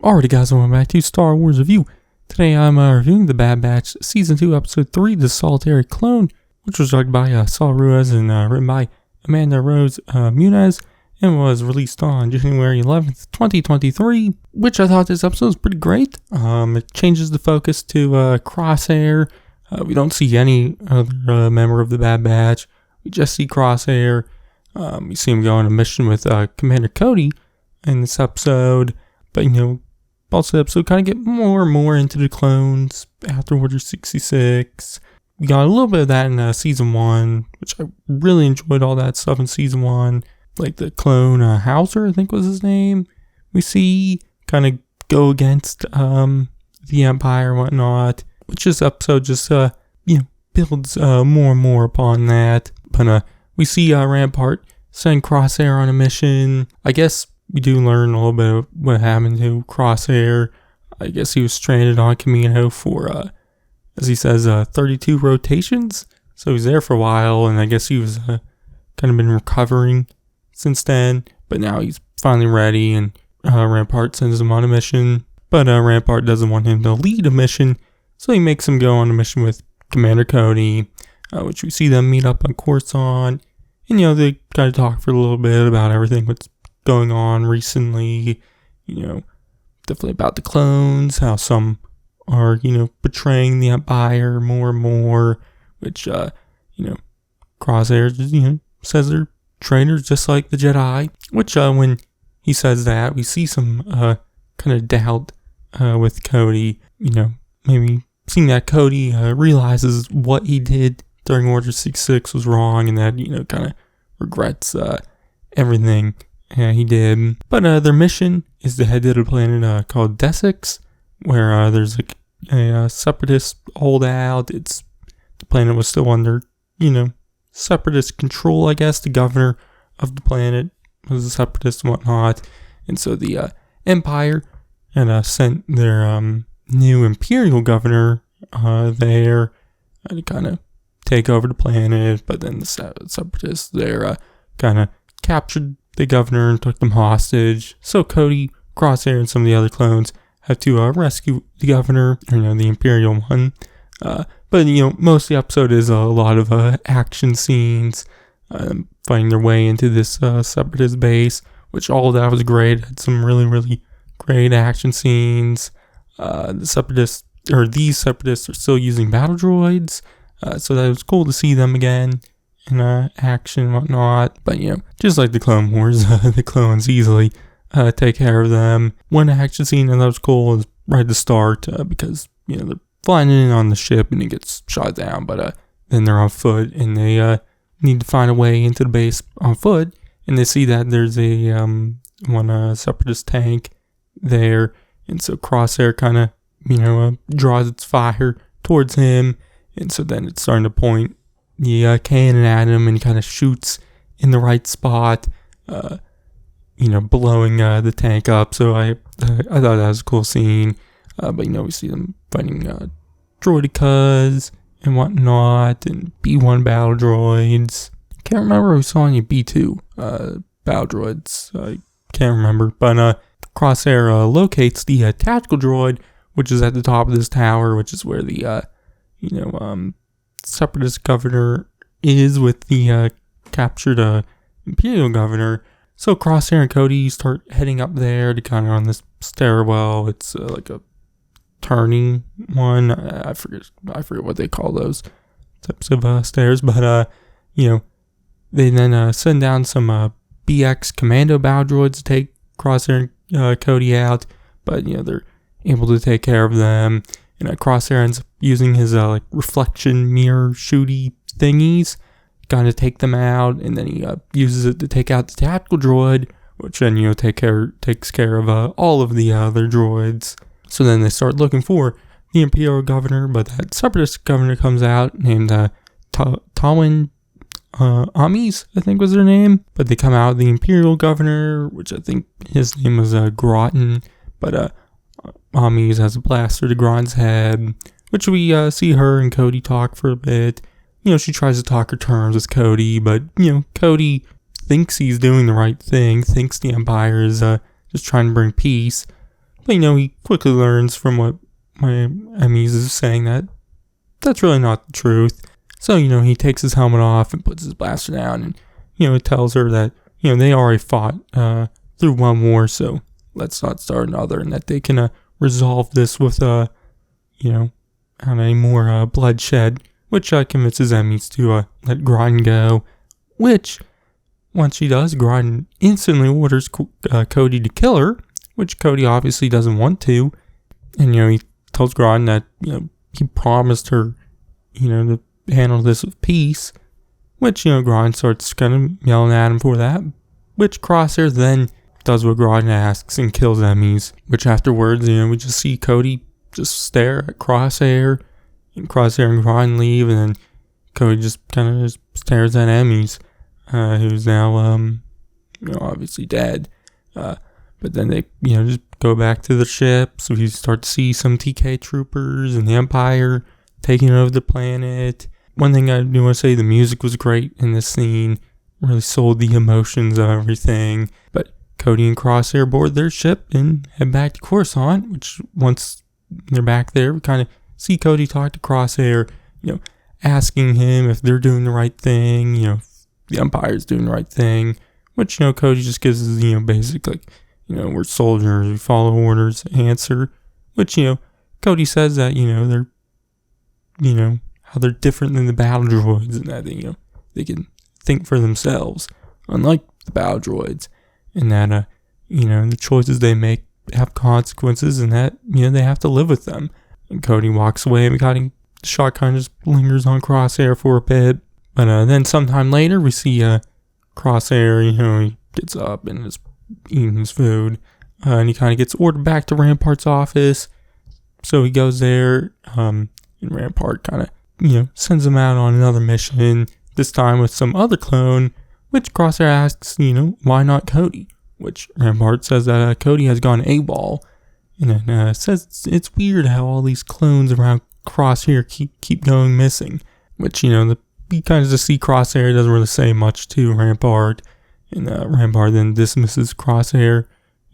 Alrighty guys, welcome back to Star Wars Review. Today I'm reviewing The Bad Batch Season 2, Episode 3, The Solitary Clone, which was directed by Saul Ruiz and written by Amanda Rose Muniz, and was released on January 11th, 2023, which I thought this episode was pretty great. It changes the focus to Crosshair. We don't see any other member of The Bad Batch. We just see Crosshair. We see him go on a mission with Commander Cody in this episode, but also the episode kind of get more and more into the clones after Order 66. We got a little bit of that in Season 1, which I really enjoyed all that stuff in Season 1. Like the clone Hauser, I think was his name. We see kind of go against the Empire and whatnot, which this episode just, builds more and more upon that. But we see Rampart send Crosshair on a mission. I guess we do learn a little bit of what happened to Crosshair. I guess he was stranded on Kamino for, as he says, 32 rotations. So he's there for a while, and I guess he was kind of been recovering since then. But now he's finally ready, and Rampart sends him on a mission. But Rampart doesn't want him to lead a mission, so he makes him go on a mission with Commander Cody, which we see them meet up on Coruscant. And, they kind of talk for a little bit about everything that's going on recently, definitely about the clones, how some are, betraying the Empire more and more, which, Crosshair just, says they're traitors just like the Jedi, which, when he says that, we see some, kind of doubt, with Cody, maybe seeing that Cody, realizes what he did during Order 66 was wrong, and that, kind of regrets, everything he did. But their mission is to head to the planet called Desix, where there's a separatist holdout. The planet was still under, separatist control, I guess. The governor of the planet was a separatist and whatnot. And so the Empire and sent their new Imperial governor there to kind of take over the planet. But then the separatists there kind of captured the governor and took them hostage. So Cody, Crosshair, and some of the other clones have to rescue the governor, the Imperial one. But most of the episode is a lot of action scenes, finding their way into this separatist base, which all of that was great. It had some really, really great action scenes. These separatists are still using battle droids, so that was cool to see them again in action and whatnot. But just like the Clone Wars, the clones easily take care of them. One action scene that was cool is right at the start, because they're flying in on the ship and it gets shot down, but then they're on foot and they need to find a way into the base on foot, and they see that there's a one separatist tank there, and so Crosshair kind of draws its fire towards him, and so then it's starting to point the cannon at him, and he kind of shoots in the right spot, blowing the tank up. So I thought that was a cool scene. But we see them fighting droidicas and whatnot, and B1 battle droids. Can't remember who saw any B2 battle droids. I can't remember. But Crosshair locates the tactical droid, which is at the top of this tower, which is where the separatist governor is with the captured Imperial governor. So Crosshair and Cody start heading up there to kind of on this stairwell. It's like a turning one. I forget what they call those types of stairs. But they then send down some BX commando battle droids to take Crosshair and Cody out. But they're able to take care of them. And Crosshair ends up using his reflection mirror shooty thingies, kind of take them out, and then he uses it to take out the tactical droid, which then takes care of all of the other droids. So then they start looking for the Imperial governor, but that separatist governor comes out named Tawin Amis, I think was her name. But they come out the Imperial governor, which I think his name was Groton, but Amis has a blaster to Gron's head, which we see her and Cody talk for a bit. She tries to talk her terms with Cody, but, Cody thinks he's doing the right thing, thinks the Empire is just trying to bring peace. But, he quickly learns from what my Emmys is saying that that's really not the truth. So, he takes his helmet off and puts his blaster down and, it tells her that, they already fought through one war, so let's not start another, and that they can resolve this with, not any more bloodshed, which convinces Emmys to let Groton go, which, once she does, Groton instantly orders Cody to kill her, which Cody obviously doesn't want to, and, he tells Groton that, he promised her, to handle this with peace, which, Groton starts kind of yelling at him for that, which Crosshair then does what Groton asks and kills Emmys, which afterwards, we just see Cody just stare at Crosshair, and Crosshair and Groton leave, and then Cody just kind of just stares at Emmys, who's now, obviously dead, but then they, just go back to the ship, so you start to see some TK troopers and the Empire taking over the planet. One thing I do want to say, the music was great in this scene, really sold the emotions of everything, but Cody and Crosshair board their ship and head back to Coruscant, which once they're back there, we kind of see Cody talk to Crosshair, asking him if they're doing the right thing, if the Empire's doing the right thing, which, Cody just gives us, basic, like, we're soldiers, we follow orders answer, which, Cody says that, they're, how they're different than the battle droids, and that, they can think for themselves, unlike the battle droids, and that, the choices they make have consequences, and that, they have to live with them. And Cody walks away, and the shot kind of just lingers on Crosshair for a bit, but then sometime later, we see Crosshair, he gets up and is eating his food, and he kind of gets ordered back to Rampart's office, so he goes there, and Rampart kind of, sends him out on another mission, this time with some other clone, which Crosshair asks, why not Cody? Which Rampart says that Cody has gone AWOL, and then says it's weird how all these clones around Crosshair keep going missing, which, you kind of just see Crosshair doesn't really say much to Rampart, and Rampart then dismisses Crosshair,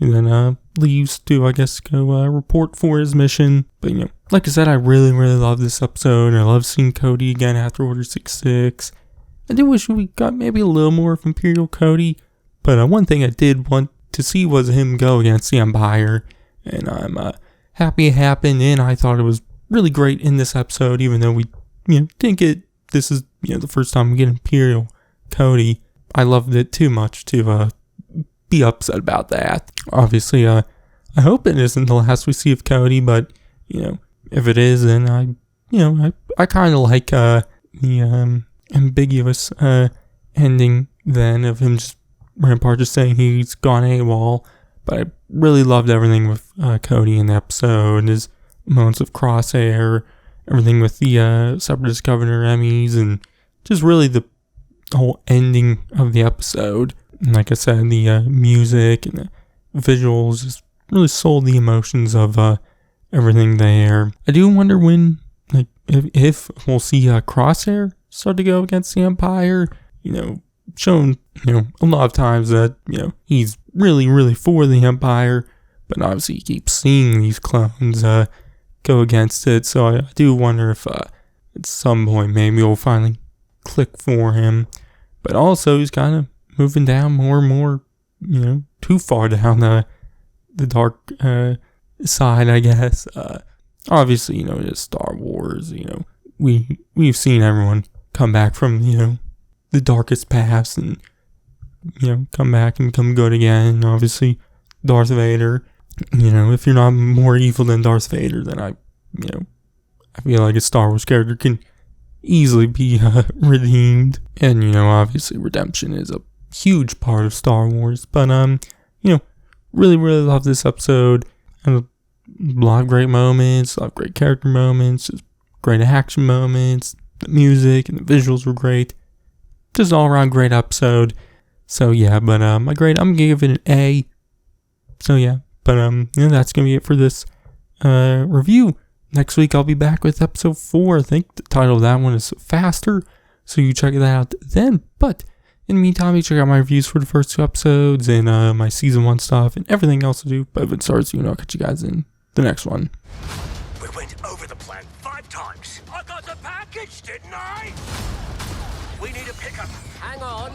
and then leaves to, I guess, go report for his mission. But, like I said, I really, really love this episode. I love seeing Cody again after Order 66. I do wish we got maybe a little more of Imperial Cody, but one thing I did want to see was him go against the Empire, and I'm happy it happened, and I thought it was really great in this episode, even though we, didn't get, this is, the first time we get Imperial Cody. I loved it too much to be upset about that. Obviously, I hope it isn't the last we see of Cody, but, if it is, then I kind of like the ambiguous ending then of him just, Rampart just saying he's gone AWOL, but I really loved everything with Cody in the episode, his moments of Crosshair, everything with the Separatist Governor Emmys, and just really the whole ending of the episode. And like I said, the music and the visuals just really sold the emotions of everything there. I do wonder when, like, if we'll see Crosshair start to go against the Empire. Shown, a lot of times that, he's really, really for the Empire, but obviously he keeps seeing these clones go against it. So I do wonder if at some point maybe we'll finally click for him. But also he's kind of moving down more and more, too far down the dark side, I guess. Obviously, just Star Wars, we've seen everyone come back from, the darkest past and, come back and become good again. Obviously, Darth Vader, if you're not more evil than Darth Vader, then I feel like a Star Wars character can easily be redeemed. And, obviously redemption is a huge part of Star Wars. But, really, really love this episode. And a lot of great moments, a lot of great character moments, just great action moments. The music and the visuals were great. Just all around great episode. So yeah, but my grade, I'm gonna give it an A. So yeah, but that's gonna be it for this review. Next week I'll be back with episode 4. I think the title of that one is Faster, so you check that out then. But In the meantime, you check out my reviews for the first 2 episodes and my season 1 stuff and everything else to do. But if it starts, I'll catch you guys in the next one. We went over the plan 5 times. I got the package, didn't I? We need a pickup. Hang on.